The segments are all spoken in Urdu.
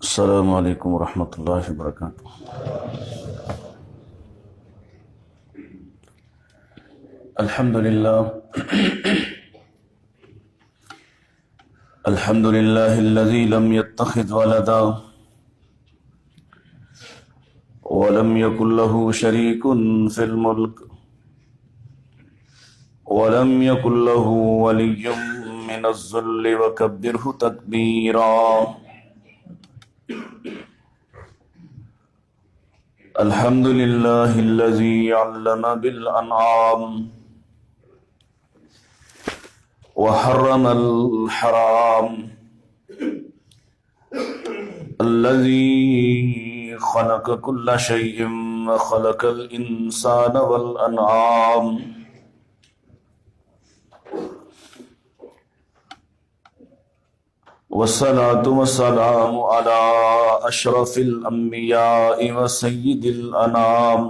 السلام علیکم ورحمۃ اللہ وبرکاتہ۔ الحمد للہ الحمد للہ الذی لم يتخذ ولدا ولم يكن له شریک فی الملک ولم يكن له ولی من الذل وکبرہ تکبیرا۔ الحمد للہ الذی علم بالانعام وحرم الحرام الذي خلق كل شيء وخلق الإنسان والأنعام والصلاة والسلام على أشرف الأنبياء وسيد الأنام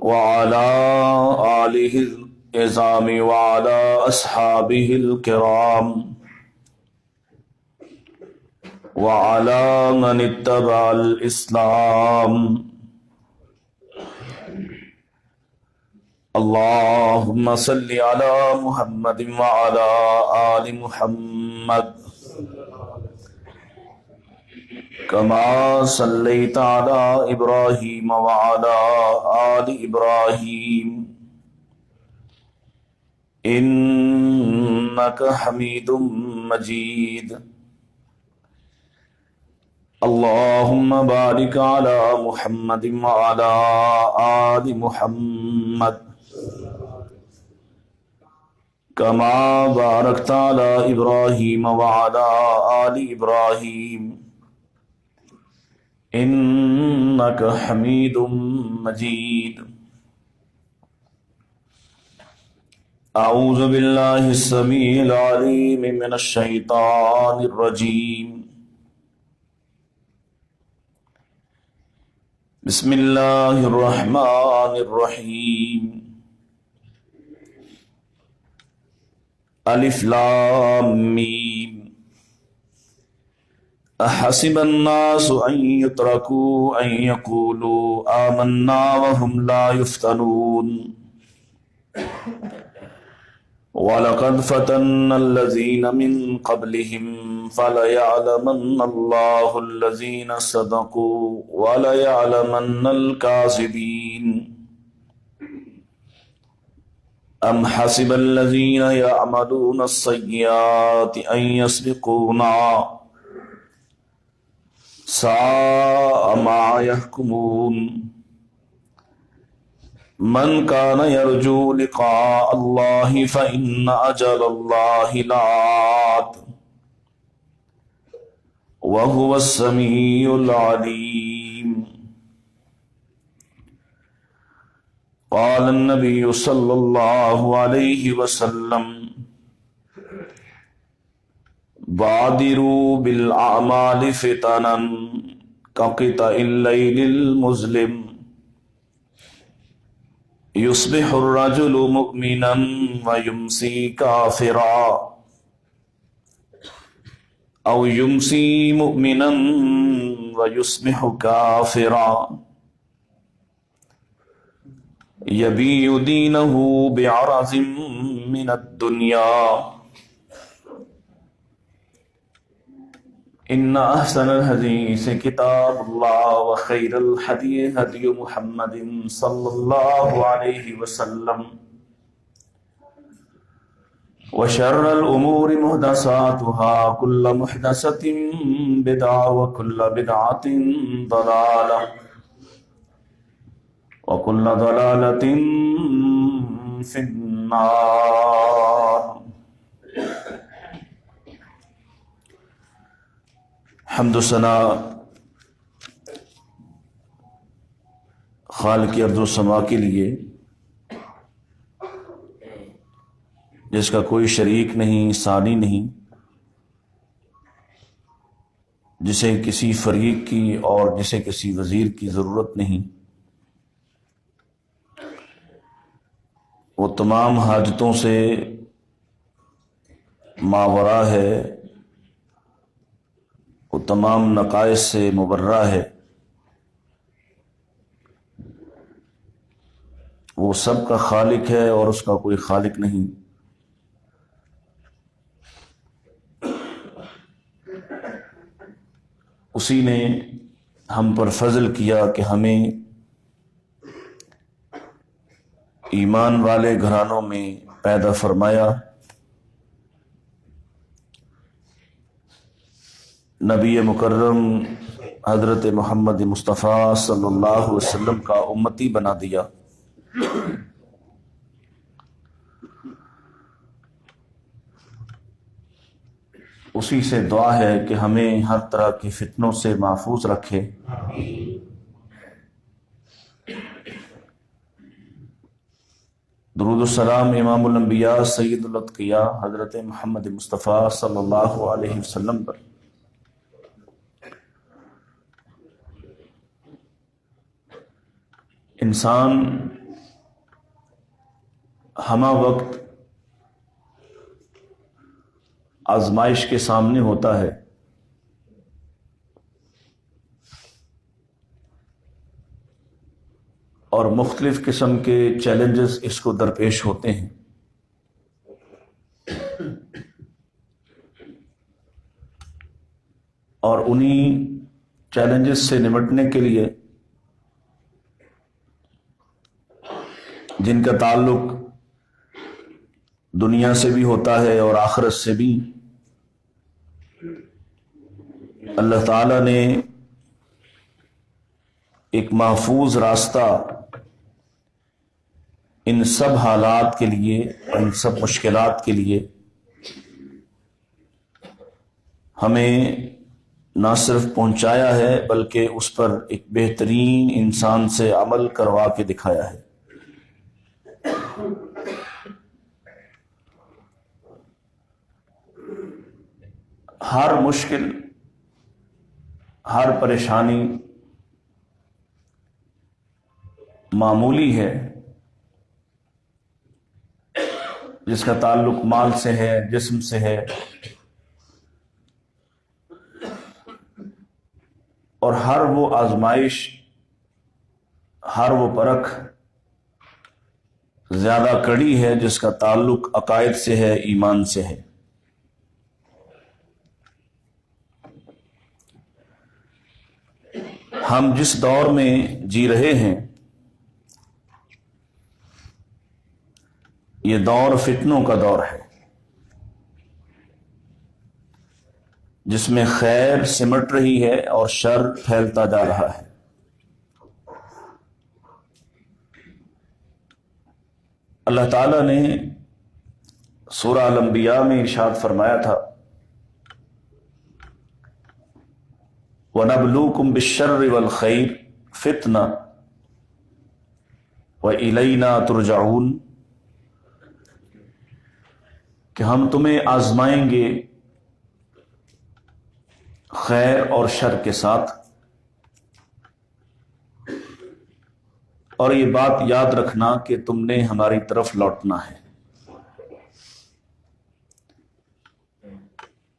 وعلى آله العظام وعلى أصحابه الكرام وعلى من اتبع الإسلام۔ اللهم صل على محمد وعلى آل محمد كما صليت على إبراهيم وعلى آل إبراهيم إنك حميد مجيد۔ اللهم بارك على محمد وعلى آل محمد كما باركت على إبراهيم وعلى آل إبراهيم إنك حميد مجيد۔ أعوذ بالله السميع العليم من الشيطان الرجيم۔ بسم الله الرحمن الرحيم۔ الف لام میم۔ احسب الناس ان يتركوا ان يقولوا آمنا وهم لا يفتنون وَلَقَدْ فَتَنَّا الَّذِينَ مِن قَبْلِهِمْ فَلَيَعْلَمَنَّ اللَّهُ الَّذِينَ صَدَقُوا وَلَيَعْلَمَنَّ الْكَاذِبِينَ۔ أَمْ حَسِبَ الَّذِينَ يَعْمَلُونَ السَّيِّئَاتِ أَن يَسْبِقُونَا سَاءَ مَا يَحْكُمُونَ۔ من كان يرجو لقاء الله فإن أجل الله لآت وهو السميع العليم۔ قال النبي صلى الله عليه وسلم بادروا بالأعمال فتنا كقطع الليل المظلم يصبح الرجل مؤمنا ويمسي كافرا أو يمسي مؤمنا ويصبح كافرا يبيع دينه بعرض من الدنيا۔ إن أحسن الحديث كتاب الله وخير الهدي هدي محمد صلى الله عليه وسلم وشر الأمور محدثاتها كل محدثة بدعة وكل بدعة ضلالة وكل ضلالة في النار۔ حمد و ثنا خالق ارض و سما کے لیے جس کا کوئی شریک نہیں، ثانی نہیں، جسے کسی فریق کی اور جسے کسی وزیر کی ضرورت نہیں، وہ تمام حاجتوں سے ماورا ہے، وہ تمام نقائص سے مبرہ ہے، وہ سب کا خالق ہے اور اس کا کوئی خالق نہیں۔ اسی نے ہم پر فضل کیا کہ ہمیں ایمان والے گھرانوں میں پیدا فرمایا، نبی مکرم حضرت محمد مصطفیٰ صلی اللہ علیہ وسلم کا امتی بنا دیا۔ اسی سے دعا ہے کہ ہمیں ہر طرح کی فتنوں سے محفوظ رکھے، درود السلام امام الانبیاء سید الاتقیاء حضرت محمد مصطفیٰ صلی اللہ علیہ وسلم پر۔ انسان ہمہ وقت آزمائش کے سامنے ہوتا ہے، اور مختلف قسم کے چیلنجز اس کو درپیش ہوتے ہیں۔ اور انہی چیلنجز سے نمٹنے کے لیے جن کا تعلق دنیا سے بھی ہوتا ہے اور آخرت سے بھی، اللہ تعالیٰ نے ایک محفوظ راستہ ان سب حالات کے لیے، ان سب مشکلات کے لیے ہمیں نہ صرف پہنچایا ہے بلکہ اس پر ایک بہترین انسان سے عمل کروا کے دکھایا ہے۔ ہر مشکل، ہر پریشانی معمولی ہے جس کا تعلق مال سے ہے، جسم سے ہے، اور ہر وہ آزمائش، ہر وہ پرکھ زیادہ کڑی ہے جس کا تعلق عقائد سے ہے، ایمان سے ہے۔ ہم جس دور میں جی رہے ہیں یہ دور فتنوں کا دور ہے، جس میں خیر سمٹ رہی ہے اور شر پھیلتا جا رہا ہے۔ اللہ تعالیٰ نے سورہ الانبیاء میں ارشاد فرمایا تھا، وَنَبْلُوكُمْ بِالشَّرِّ وَالْخَيْرِ فِتْنَةً وَإِلَيْنَا تُرْجَعُونَ، کہ ہم تمہیں آزمائیں گے خیر اور شر کے ساتھ، اور یہ بات یاد رکھنا کہ تم نے ہماری طرف لوٹنا ہے۔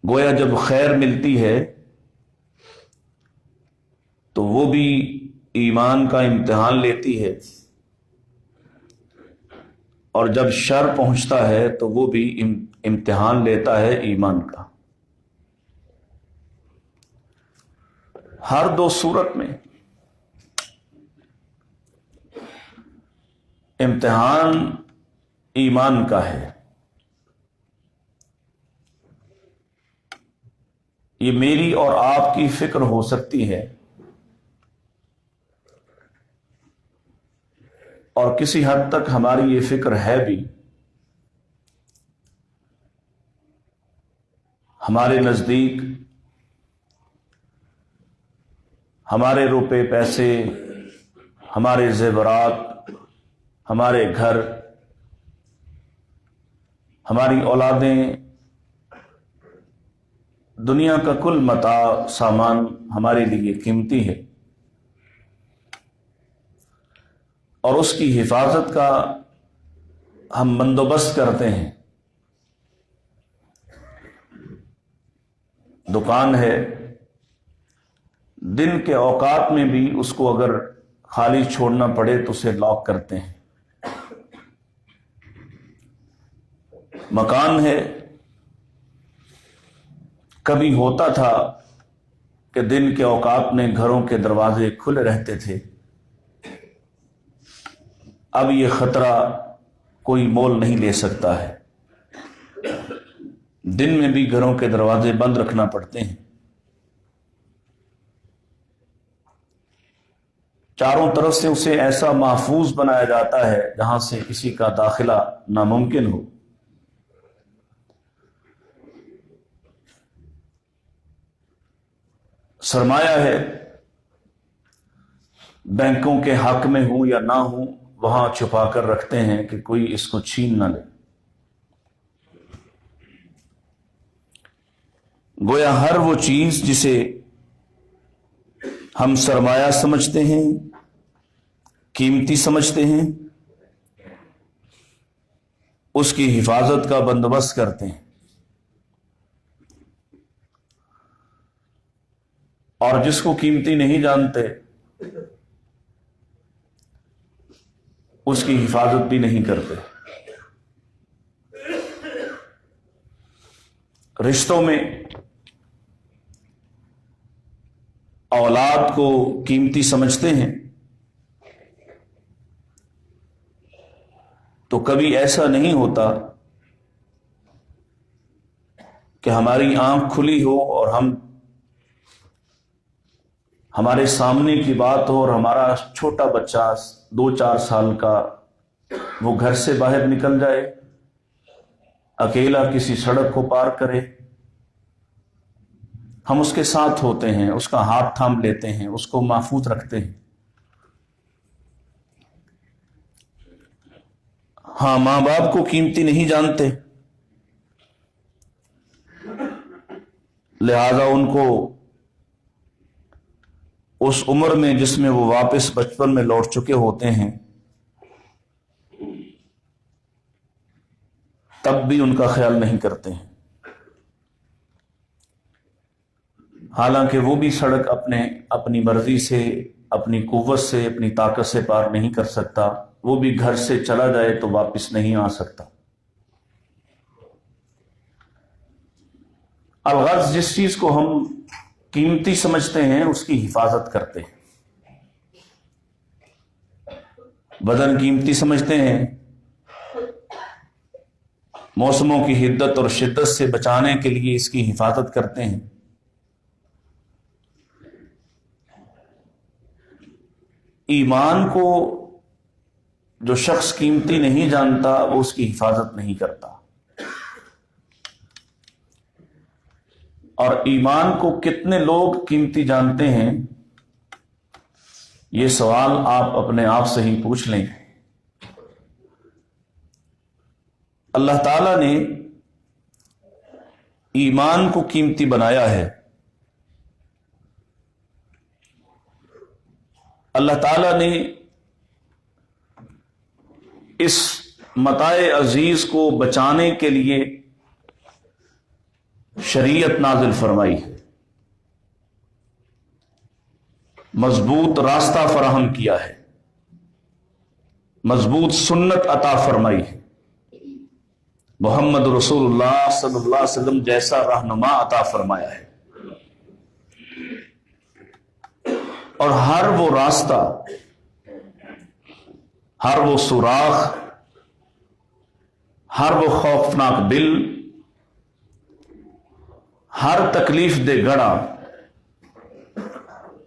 گویا جب خیر ملتی ہے تو وہ بھی ایمان کا امتحان لیتی ہے، اور جب شر پہنچتا ہے تو وہ بھی امتحان لیتا ہے ایمان کا۔ ہر دو صورت میں امتحان ایمان کا ہے۔ یہ میری اور آپ کی فکر ہو سکتی ہے، اور کسی حد تک ہماری یہ فکر ہے بھی۔ ہمارے نزدیک ہمارے روپے پیسے، ہمارے زیورات، ہمارے گھر، ہماری اولادیں، دنیا کا کل متاع سامان ہمارے لیے قیمتی ہے، اور اس کی حفاظت کا ہم بندوبست کرتے ہیں۔ دکان ہے، دن کے اوقات میں بھی اس کو اگر خالی چھوڑنا پڑے تو اسے لاک کرتے ہیں. مکان ہے، کبھی ہوتا تھا کہ دن کے اوقات میں گھروں کے دروازے کھلے رہتے تھے، اب یہ خطرہ کوئی مول نہیں لے سکتا ہے. دن میں بھی گھروں کے دروازے بند رکھنا پڑتے ہیں. چاروں طرف سے اسے ایسا محفوظ بنایا جاتا ہے جہاں سے کسی کا داخلہ ناممکن ہو. سرمایہ ہے، بینکوں کے حق میں ہوں یا نہ ہوں، وہاں چھپا کر رکھتے ہیں کہ کوئی اس کو چھین نہ لے. گویا ہر وہ چیز جسے ہم سرمایہ سمجھتے ہیں، قیمتی سمجھتے ہیں، اس کی حفاظت کا بندوبست کرتے ہیں، اور جس کو قیمتی نہیں جانتے اس کی حفاظت بھی نہیں کرتے. رشتوں میں اولاد کو قیمتی سمجھتے ہیں تو کبھی ایسا نہیں ہوتا کہ ہماری آنکھ کھلی ہو اور ہمارے سامنے کی بات ہو اور ہمارا چھوٹا بچہ 2-4 سال کا وہ گھر سے باہر نکل جائے، اکیلا کسی سڑک کو پار کرے، ہم اس کے ساتھ ہوتے ہیں، اس کا ہاتھ تھام لیتے ہیں، اس کو محفوظ رکھتے ہیں. ہاں، ماں باپ کو قیمتی نہیں جانتے، لہذا ان کو اس عمر میں جس میں وہ واپس بچپن میں لوٹ چکے ہوتے ہیں تب بھی ان کا خیال نہیں کرتے ہیں. حالانکہ وہ بھی سڑک اپنی مرضی سے، اپنی قوت سے، اپنی طاقت سے پار نہیں کر سکتا، وہ بھی گھر سے چلا جائے تو واپس نہیں آ سکتا. الغرض جس چیز کو ہم قیمتی سمجھتے ہیں اس کی حفاظت کرتے ہیں. بدن قیمتی سمجھتے ہیں، موسموں کی حدت اور شدت سے بچانے کے لیے اس کی حفاظت کرتے ہیں. ایمان کو جو شخص قیمتی نہیں جانتا وہ اس کی حفاظت نہیں کرتا. اور ایمان کو کتنے لوگ قیمتی جانتے ہیں، یہ سوال آپ اپنے آپ سے ہی پوچھ لیں. اللہ تعالیٰ نے ایمان کو قیمتی بنایا ہے. اللہ تعالیٰ نے اس متاع عزیز کو بچانے کے لیے شریعت نازل فرمائی ہے، مضبوط راستہ فراہم کیا ہے، مضبوط سنت عطا فرمائی ہے، محمد رسول اللہ صلی اللہ علیہ وسلم جیسا رہنما عطا فرمایا ہے. اور ہر وہ راستہ، ہر وہ سوراخ، ہر وہ خوفناک دل، ہر تکلیف دہ گڑھا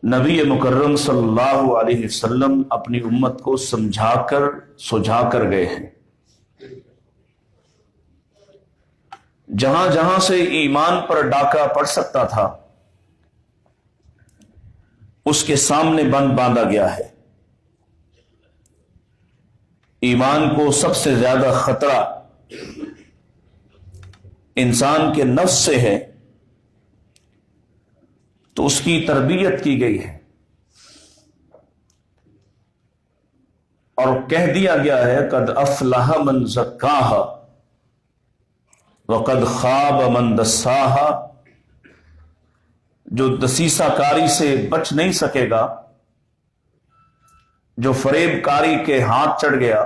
نبی مکرم صلی اللہ علیہ وسلم اپنی امت کو سمجھا کر سجھا کر گئے ہیں. جہاں جہاں سے ایمان پر ڈاکہ پڑ سکتا تھا اس کے سامنے بند باندھا گیا ہے. ایمان کو سب سے زیادہ خطرہ انسان کے نفس سے ہے تو اس کی تربیت کی گئی ہے اور کہہ دیا گیا ہے قد افلح من زکاہا وقد خاب من دساہا. جو دسیسہ کاری سے بچ نہیں سکے گا، جو فریب کاری کے ہاتھ چڑھ گیا،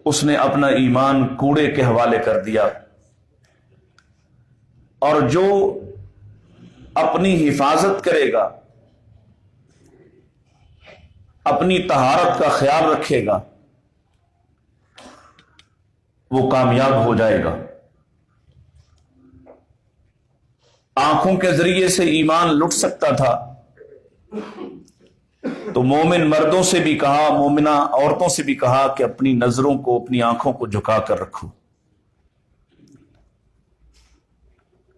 اس نے اپنا ایمان کوڑے کے حوالے کر دیا، اور جو اپنی حفاظت کرے گا، اپنی طہارت کا خیال رکھے گا، وہ کامیاب ہو جائے گا۔ آنکھوں کے ذریعے سے ایمان لٹ سکتا تھا تو مومن مردوں سے بھی کہا، مومنہ عورتوں سے بھی کہا کہ اپنی نظروں کو، اپنی آنکھوں کو جھکا کر رکھو۔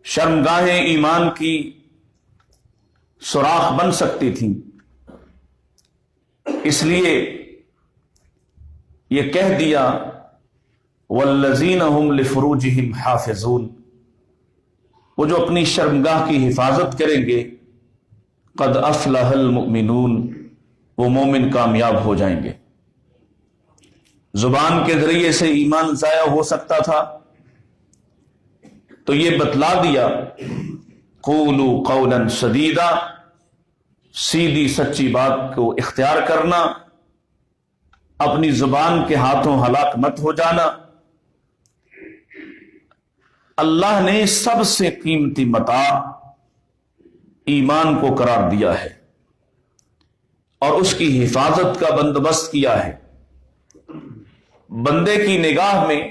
شرمگاہیں ایمان کی سوراخ بن سکتی تھیں، اس لیے یہ کہہ دیا والذین هم لفروجہم حافظون، وہ جو اپنی شرمگاہ کی حفاظت کریں گے، قد افلح المؤمنون، وہ مومن کامیاب ہو جائیں گے۔ زبان کے ذریعے سے ایمان ضائع ہو سکتا تھا تو یہ بتلا دیا قولوا قولا سدیدا، سیدھی سچی بات کو اختیار کرنا، اپنی زبان کے ہاتھوں ہلاک مت ہو جانا۔ اللہ نے سب سے قیمتی متاع ایمان کو قرار دیا ہے اور اس کی حفاظت کا بندوبست کیا ہے۔ بندے کی نگاہ میں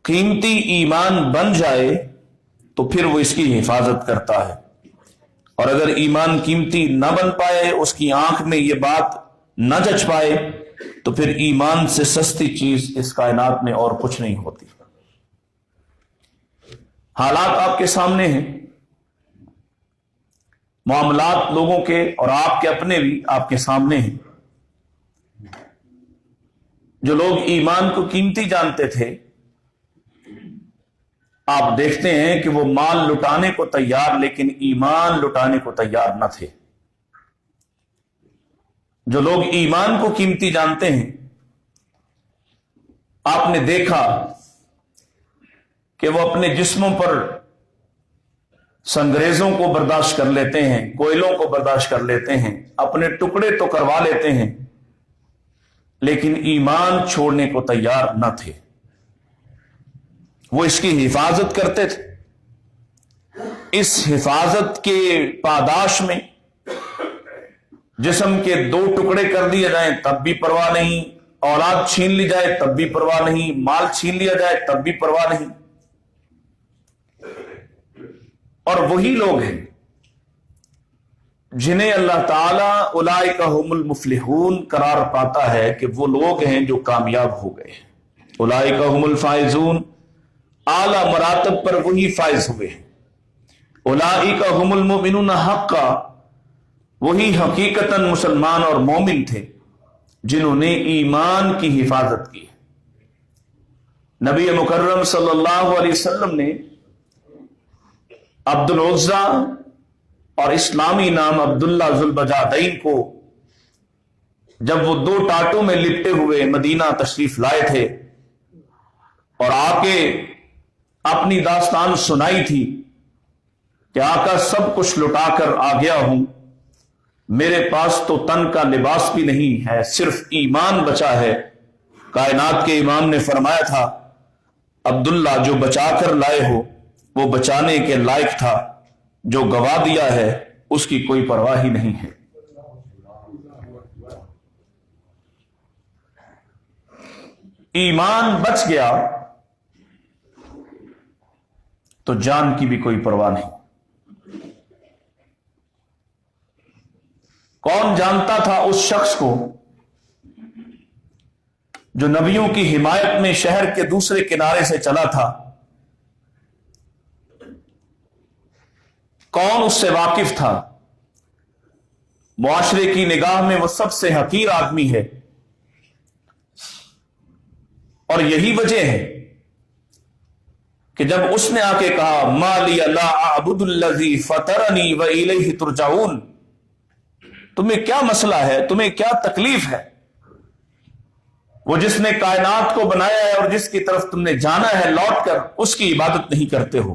قیمتی ایمان بن جائے تو پھر وہ اس کی حفاظت کرتا ہے، اور اگر ایمان قیمتی نہ بن پائے، اس کی آنکھ میں یہ بات نہ جچ پائے، تو پھر ایمان سے سستی چیز اس کائنات میں اور کچھ نہیں ہوتی۔ حالات آپ کے سامنے ہیں، معاملات لوگوں کے اور آپ کے اپنے بھی آپ کے سامنے ہیں۔ جو لوگ ایمان کو قیمتی جانتے تھے، آپ دیکھتے ہیں کہ وہ مال لٹانے کو تیار، لیکن ایمان لٹانے کو تیار نہ تھے۔ جو لوگ ایمان کو قیمتی جانتے ہیں، آپ نے دیکھا کہ وہ اپنے جسموں پر سنگریزوں کو برداشت کر لیتے ہیں، کوئلوں کو برداشت کر لیتے ہیں، اپنے ٹکڑے تو کروا لیتے ہیں، لیکن ایمان چھوڑنے کو تیار نہ تھے۔ وہ اس کی حفاظت کرتے تھے۔ اس حفاظت کے پاداش میں جسم کے 2 ٹکڑے کر دیے جائیں تب بھی پرواہ نہیں، اولاد چھین لی جائے تب بھی پرواہ نہیں، مال چھین لیا جائے تب بھی پرواہ نہیں۔ اور وہی لوگ ہیں جنہیں اللہ تعالیٰ اولئک هم المفلحون قرار پاتا ہے کہ وہ لوگ ہیں جو کامیاب ہو گئے ہیں۔ اولئک هم الفائزون، اعلی مراتب پر وہی فائز ہوئے ہیں۔ اولئک هم المؤمنون حقا، وہی حقیقتاً مسلمان اور مومن تھے جنہوں نے ایمان کی حفاظت کی۔ نبی مکرم صلی اللہ علیہ وسلم نے عبد العزیٰ اور اسلامی نام عبداللہ ذوالبجادین کو جب وہ 2 ٹاٹوں میں لپٹے ہوئے مدینہ تشریف لائے تھے اور آ کے اپنی داستان سنائی تھی کہ آقا سب کچھ لٹا کر آ گیا ہوں، میرے پاس تو تن کا لباس بھی نہیں ہے، صرف ایمان بچا ہے۔ کائنات کے امام نے فرمایا تھا عبداللہ جو بچا کر لائے ہو وہ بچانے کے لائق تھا، جو گوا دیا ہے اس کی کوئی پرواہ ہی نہیں ہے۔ ایمان بچ گیا تو جان کی بھی کوئی پرواہ نہیں۔ کون جانتا تھا اس شخص کو جو نبیوں کی حمایت میں شہر کے دوسرے کنارے سے چلا تھا؟ کون اس سے واقف تھا؟ معاشرے کی نگاہ میں وہ سب سے حقیر آدمی ہے، اور یہی وجہ ہے کہ جب اس نے آ کے کہا ما لی لا اعبد الذی فطرنی والیہ ترجعون، تمہیں کیا مسئلہ ہے، تمہیں کیا تکلیف ہے؟ وہ جس نے کائنات کو بنایا ہے اور جس کی طرف تم نے جانا ہے لوٹ کر، اس کی عبادت نہیں کرتے ہو؟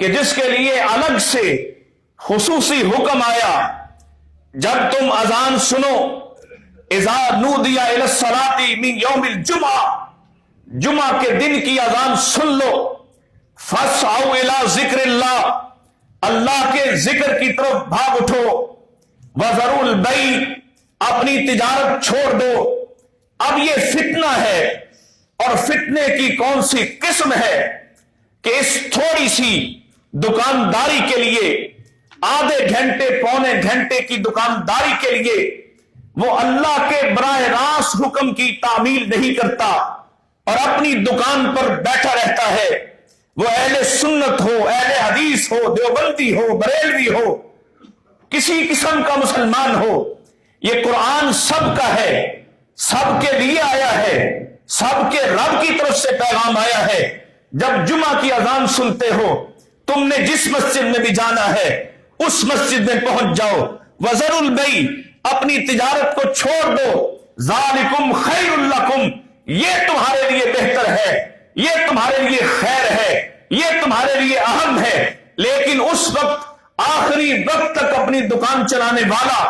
کہ جس کے لیے الگ سے خصوصی حکم آیا، جب تم اذان سنو، اذا نودی الی الصلاۃ من یوم الجمعہ، جمعہ کے دن کی اذان سن لو، فاسعوا الی ذکر اللہ، اللہ کے ذکر کی طرف بھاگ اٹھو، وذروا البیع، اپنی تجارت چھوڑ دو۔ اب یہ فتنہ ہے، اور فتنے کی کون سی قسم ہے کہ اس تھوڑی سی دکانداری کے لیے، آدھے گھنٹے پونے گھنٹے کی دکانداری کے لیے وہ اللہ کے براہ راست حکم کی تعمیل نہیں کرتا اور اپنی دکان پر بیٹھا رہتا ہے۔ وہ اہل سنت ہو، اہل حدیث ہو، دیوبندی ہو، بریلوی ہو، کسی قسم کا مسلمان ہو، یہ قرآن سب کا ہے، سب کے لیے آیا ہے، سب کے رب کی طرف سے پیغام آیا ہے۔ جب جمعہ کی اذان سنتے ہو، تم نے جس مسجد میں بھی جانا ہے اس مسجد میں پہنچ جاؤ، وذروا البیع، اپنی تجارت کو چھوڑ دو، ذالکم خیر لکم، یہ تمہارے لیے بہتر ہے، یہ تمہارے لیے خیر ہے، یہ تمہارے لیے اہم ہے۔ لیکن اس وقت آخری وقت تک اپنی دکان چلانے والا،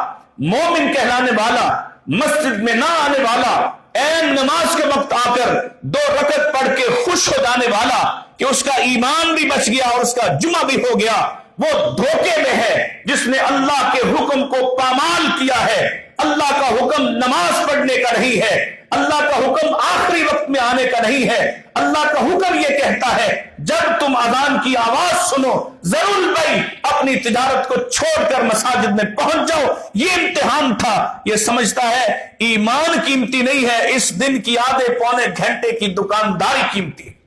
مومن کہلانے والا، مسجد میں نہ آنے والا، عین نماز کے وقت آ کر 2 رکعت پڑھ کے خوش ہو جانے والا کہ اس کا ایمان بھی بچ گیا اور اس کا جمعہ بھی ہو گیا، وہ دھوکے میں ہے جس نے اللہ کے حکم کو پامال کیا ہے۔ اللہ کا حکم نماز پڑھنے کا نہیں ہے، اللہ کا حکم آخری وقت میں آنے کا نہیں ہے۔ اللہ کا حکم یہ کہتا ہے جب تم اذان کی آواز سنو، ضرور بھائی اپنی تجارت کو چھوڑ کر مساجد میں پہنچ جاؤ۔ یہ امتحان تھا۔ یہ سمجھتا ہے ایمان قیمتی نہیں ہے، اس دن کی آدھے پونے گھنٹے کی دکانداری قیمتی ہے۔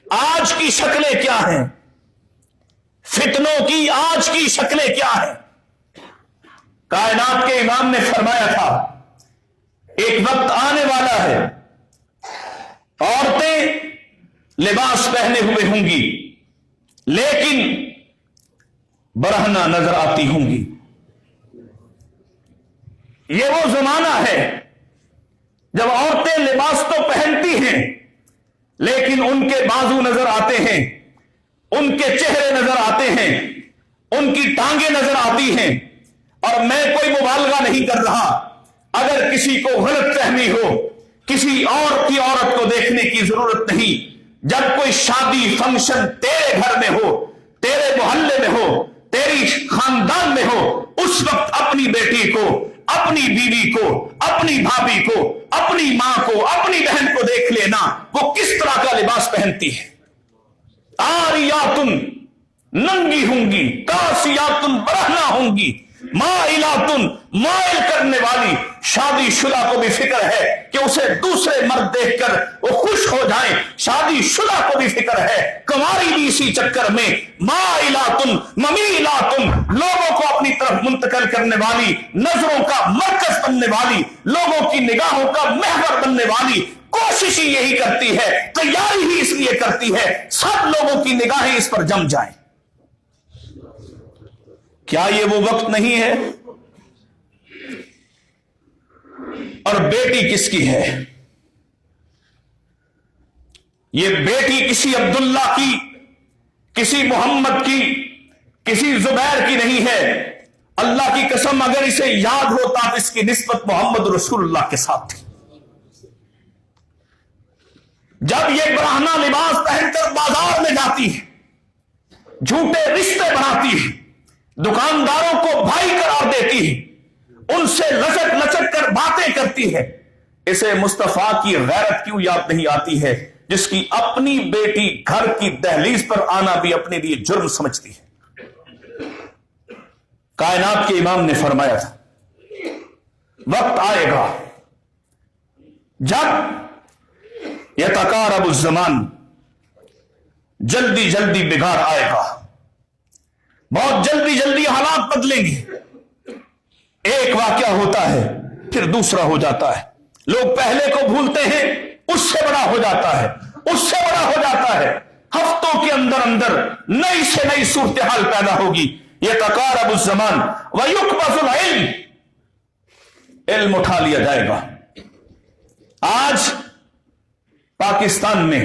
آج کی شکلیں کیا ہیں؟ فتنوں کی آج کی شکلیں کیا ہیں؟ کائنات کے امام نے فرمایا تھا ایک وقت آنے والا ہے، عورتیں لباس پہنے ہوئے ہوں گی لیکن برہنہ نظر آتی ہوں گی۔ یہ وہ زمانہ ہے جب عورتیں لباس تو پہنتی ہیں لیکن ان کے بازو نظر آتے ہیں، ان کے چہرے نظر آتے ہیں، ان کی ٹانگیں نظر آتی ہیں۔ اور میں کوئی مبالغہ نہیں کر رہا، اگر کسی کو غلط فہمی ہو، کسی اور کی عورت کو دیکھنے کی ضرورت نہیں۔ جب کوئی شادی فنکشن تیرے گھر میں ہو، تیرے محلے میں ہو، تیری خاندان میں ہو، اس وقت اپنی بیٹی کو، اپنی بیوی کو، اپنی بھابھی کو، اپنی ماں کو، اپنی بہن کو دیکھ لینا وہ کس طرح کا لباس پہنتی ہے۔ آریاتن ننگی ہوں گی، کاسیاتن برہنہ ہوں گی، مائلاتن مائل کرنے والی۔ شادی شدہ کو بھی فکر ہے کہ اسے دوسرے مرد دیکھ کر وہ خوش ہو جائیں، شادی شدہ کو بھی فکر ہے، کنواری بھی اسی چکر میں۔ مائلاتن ممیلاتن، لوگوں کو اپنی طرف منتقل کرنے والی، نظروں کا مرکز بننے والی، لوگوں کی نگاہوں کا محور بننے والی، کوشش ہی یہی کرتی ہے، تیاری ہی اس لیے کرتی ہے سب لوگوں کی نگاہیں اس پر جم جائیں۔ کیا یہ وہ وقت نہیں ہے؟ اور بیٹی کس کی ہے؟ یہ بیٹی کسی عبداللہ کی، کسی محمد کی، کسی زبیر کی نہیں ہے۔ اللہ کی قسم اگر اسے یاد ہوتا تو اس کی نسبت محمد رسول اللہ کے ساتھ تھی۔ جب یہ برہنہ لباس پہن کر بازار میں جاتی ہے، جھوٹے رشتے بناتی ہے، دکانداروں کو بھائی قرار دیتی ہے، ان سے لچک لچک کر باتیں کرتی ہے، اسے مصطفیٰ کی غیرت کیوں یاد نہیں آتی ہے جس کی اپنی بیٹی گھر کی دہلیز پر آنا بھی اپنے لیے جرم سمجھتی ہے۔ کائنات کے امام نے فرمایا تھا وقت آئے گا جب یتقارب الزمان، جلدی جلدی بگاڑ آئے گا، بہت جلدی جلدی حالات بدلیں گے۔ ایک واقعہ ہوتا ہے پھر دوسرا ہو جاتا ہے، لوگ پہلے کو بھولتے ہیں، اس سے بڑا ہو جاتا ہے، اس سے بڑا ہو جاتا ہے، ہفتوں کے اندر اندر نئی سے نئی صورتحال پیدا ہوگی۔ یتقارب الزمان ویقبض العلم، علم اٹھا لیا جائے گا۔ آج پاکستان میں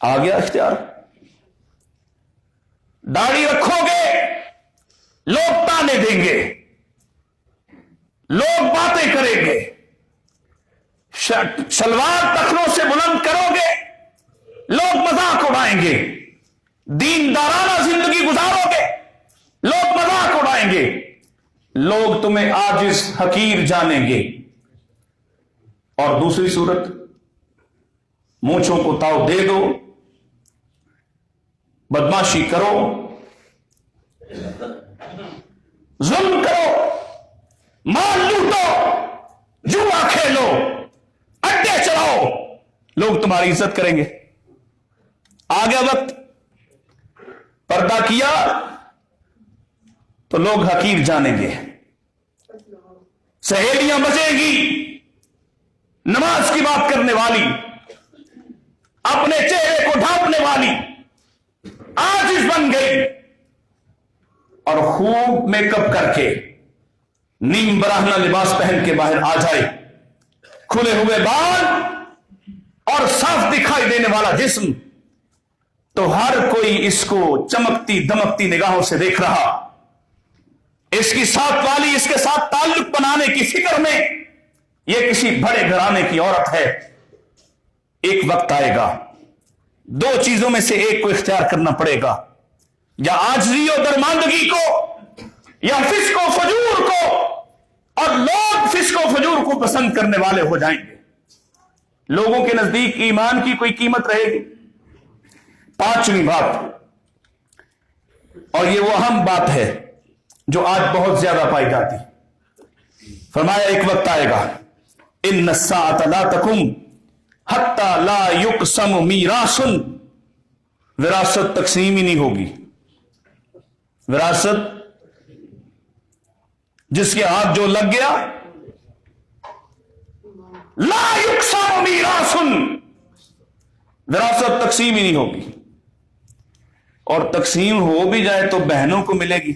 آ گیا اختیار. داڑھی رکھو گے لوگ تانے دیں گے, لوگ باتیں کریں گے. شلوار ٹخنوں سے بلند کرو گے لوگ مذاق اڑائیں گے. دیندارانہ زندگی گزارو گے لوگ مذاق اڑائیں گے. لوگ تمہیں عاجز حقیر جانیں گے. اور دوسری صورت, مونچھوں کو تاؤ دے دو, بدماشی کرو, ظلم کرو, مال لوٹو, جوا کھیلو, اڈے چلاؤ, لوگ تمہاری عزت کریں گے. آ گیا وقت, پردہ کیا تو لوگ حقیر جانیں گے. سہیلیاں بچیں گی نماز کی بات کرنے والی, اپنے چہرے کو ڈھانپنے والی, عاجز بن گئی اور خوب میک اپ کر کے نیم براہنا لباس پہن کے باہر آ جائے. کھلے ہوئے بال اور صاف دکھائی دینے والا جسم, تو ہر کوئی اس کو چمکتی دمکتی نگاہوں سے دیکھ رہا. اس کی ساتھ والی اس کے ساتھ تعلق بنانے کی فکر میں یہ کسی بڑے گھرانے کی عورت ہے. ایک وقت آئے گا دو چیزوں میں سے ایک کو اختیار کرنا پڑے گا, یا عاجزی و درماندگی کو یا فسق و فجور کو, اور لوگ فسق و فجور کو پسند کرنے والے ہو جائیں گے. لوگوں کے نزدیک ایمان کی کوئی قیمت رہے گی. پانچویں بات, اور یہ وہ اہم بات ہے جو آج بہت زیادہ پائی جاتی, فرمایا ایک وقت آئے گا ان الساعة لا تقوم حتی لا یقسم میراث, وراثت تقسیم ہی نہیں ہوگی. وراثت جس کے ہاتھ جو لگ گیا, لا یقسم میراث, وراثت تقسیم ہی نہیں ہوگی. اور تقسیم ہو بھی جائے تو بہنوں کو ملے گی.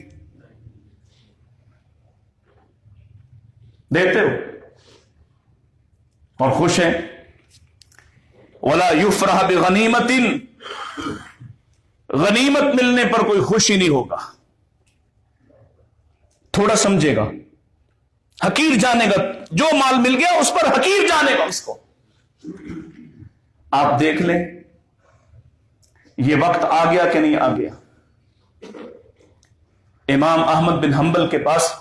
دیتے ہو اور خوش ہیں. ولا یفرح بغنیمت, غنیمت ملنے پر کوئی خوشی نہیں ہوگا. تھوڑا سمجھے گا, حقیر جانے گا. جو مال مل گیا اس پر حقیر جانے گا اس کو. آپ دیکھ لیں یہ وقت آ گیا کہ نہیں آ گیا. امام احمد بن حنبل کے پاس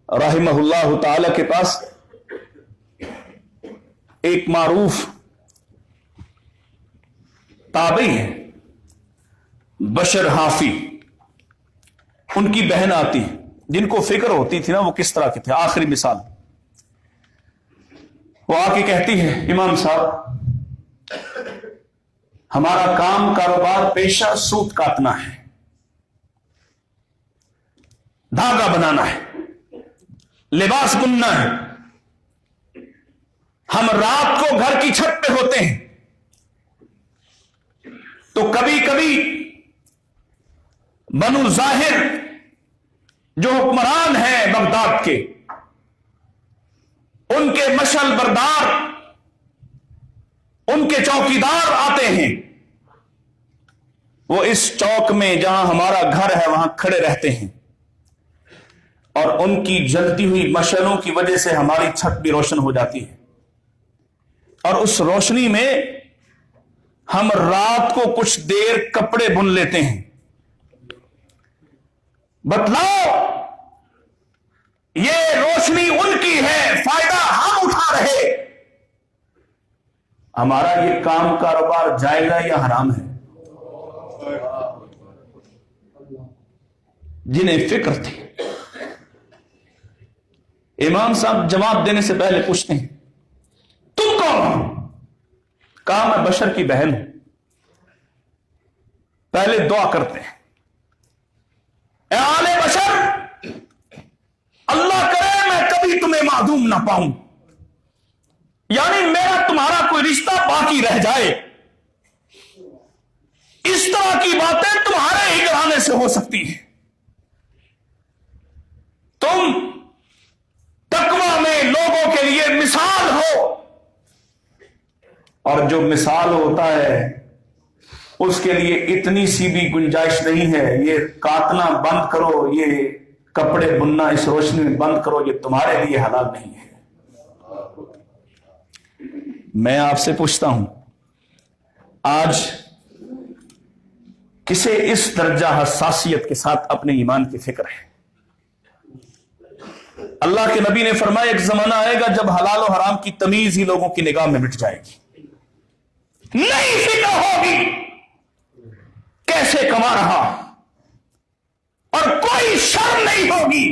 رحمہ اللہ تعالی کے پاس ایک معروف تابعی ہے بشر حافی. ان کی بہن آتی, جن کو فکر ہوتی تھی نا وہ کس طرح کے تھے. آخری مثال, وہ آ کے کہتی ہے امام صاحب ہمارا کام کاروبار پیشہ سوت کاٹنا ہے, دھاگا بنانا ہے, لباس بننا ہے. ہم رات کو گھر کی چھت پہ ہوتے ہیں تو کبھی کبھی بنو ظاہر جو حکمران ہیں بغداد کے, ان کے مشعل بردار, ان کے چوکیدار آتے ہیں. وہ اس چوک میں جہاں ہمارا گھر ہے وہاں کھڑے رہتے ہیں, اور ان کی جلتی ہوئی مشعلوں کی وجہ سے ہماری چھت بھی روشن ہو جاتی ہے. اور اس روشنی میں ہم رات کو کچھ دیر کپڑے بن لیتے ہیں. بتلاؤ یہ روشنی ان کی ہے, فائدہ ہم اٹھا رہے. ہمارا یہ کام کاروبار جائے گا یا حرام ہے؟ جنہیں فکر تھی. امام صاحب جواب دینے سے پہلے پوچھتے ہیں تم کون؟ کہا میں بشر کی بہن ہوں. پہلے دعا کرتے ہیں اے آل بشر, اللہ کرے میں کبھی تمہیں معدوم نہ پاؤں, یعنی میرا تمہارا کوئی رشتہ باقی رہ جائے. اس طرح کی باتیں تمہارے ہی گھرانے سے ہو سکتی ہیں. تم تقوی میں لوگوں کے لیے مثال ہو, اور جو مثال ہوتا ہے اس کے لیے اتنی سی بھی گنجائش نہیں ہے. یہ کاٹنا بند کرو, یہ کپڑے بننا اس روشنی میں بند کرو, یہ تمہارے لیے حلال نہیں ہے. میں آپ سے پوچھتا ہوں, آج کسے اس درجہ حساسیت کے ساتھ اپنے ایمان کی فکر ہے؟ اللہ کے نبی نے فرمایا ایک زمانہ آئے گا جب حلال و حرام کی تمیز ہی لوگوں کی نگاہ میں مٹ جائے گی. نہیں فکر ہوگی کیسے کما رہا, اور کوئی شرم نہیں ہوگی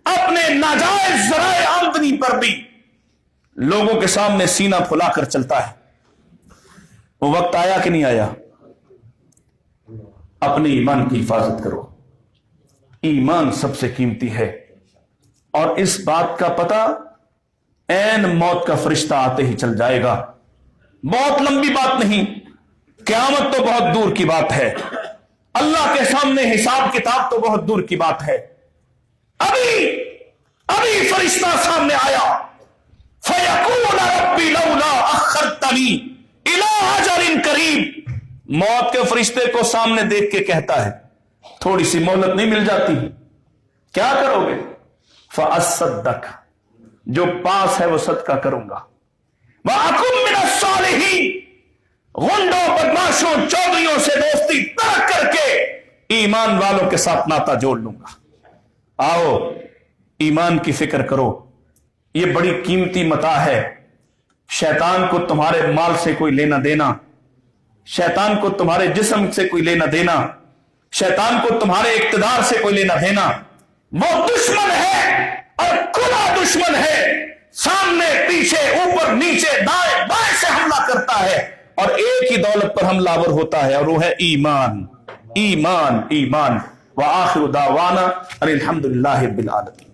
اپنے ناجائز ذرائع آمدنی پر بھی لوگوں کے سامنے سینہ پھلا کر چلتا ہے. وہ وقت آیا کہ نہیں آیا؟ اپنے ایمان کی حفاظت کرو. ایمان سب سے قیمتی ہے, اور اس بات کا پتہ عین موت کا فرشتہ آتے ہی چل جائے گا. بہت لمبی بات نہیں, قیامت تو بہت دور کی بات ہے, اللہ کے سامنے حساب کتاب تو بہت دور کی بات ہے. ابھی فرشتہ سامنے آیا, فَيَقُولَ رَبِّ لَوْلَا أَخَّرْتَنِي إِلَىٰ أَجَلٍ قَرِيبٍ. موت کے فرشتے کو سامنے دیکھ کے کہتا ہے تھوڑی سی مہلت نہیں مل جاتی؟ کیا کرو گے؟ فَأَصَّدَّقَ, جو پاس ہے وہ صدقہ کروں گا. وَأَكُن مِّنَ الصَّالِحِينَ, غنڈوں بدماشوں چودھریوں سے دوستی ترک کر کے ایمان والوں کے ساتھ ناتا جوڑ لوں گا. آؤ ایمان کی فکر کرو, یہ بڑی قیمتی متاع ہے. شیطان کو تمہارے مال سے کوئی لینا دینا, شیطان کو تمہارے جسم سے کوئی لینا دینا, شیطان کو تمہارے اقتدار سے کوئی لینا دینا. وہ دشمن ہے اور کھلا دشمن ہے, سامنے پیچھے اوپر نیچے دائیں بائیں سے حملہ کرتا ہے, اور ایک ہی دولت پر حملہ آور ہوتا ہے, اور وہ ہے ایمان. ایمان ایمان. وآخر دعوانا ان الحمد للہ رب العالمین.